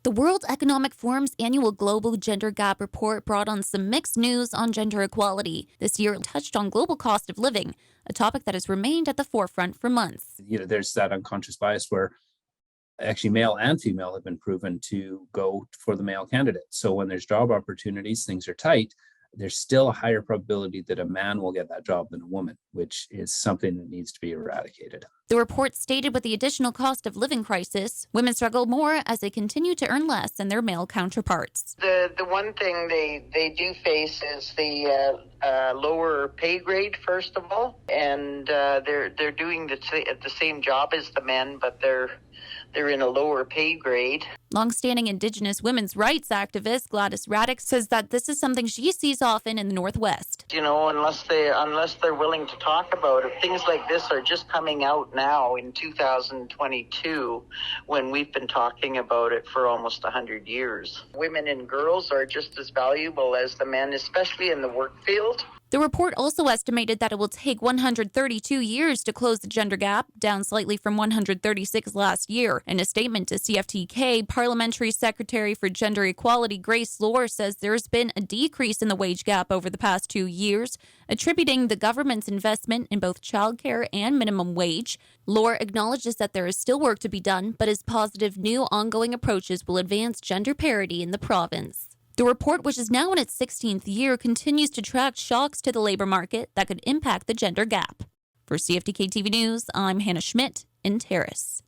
The World Economic Forum's annual Global Gender Gap Report brought on some mixed news on gender equality. This year, it touched on global cost of living, a topic that has remained at the forefront for months. There's that unconscious bias where actually male and female have been proven to go for the male candidate. So when there's job opportunities, things are tight, there's still a higher probability that a man will get that job than a woman, which is something that needs to be eradicated. The report stated with the additional cost of living crisis, women struggle more as they continue to earn less than their male counterparts. The one thing they do face is the lower pay grade, first of all, and they're doing the same job as the men, but they're in a lower pay grade. Longstanding Indigenous women's rights activist Gladys Raddick says that this is something she sees often in the Northwest. Unless they're willing to talk about it, things like this are just coming out now in 2022 when we've been talking about it for almost 100 years. Women and girls are just as valuable as the men, especially in the work field. The report also estimated that it will take 132 years to close the gender gap, down slightly from 136 last year. In a statement to CFTK, Parliamentary Secretary for Gender Equality Grace Lohr says there's been a decrease in the wage gap over the past 2 years, attributing the government's investment in both childcare and minimum wage. Lohr acknowledges that there is still work to be done, but is positive new ongoing approaches will advance gender parity in the province. The report, which is now in its 16th year, continues to track shocks to the labor market that could impact the gender gap. For CFTK-TV News, I'm Hannah Schmidt in Terrace.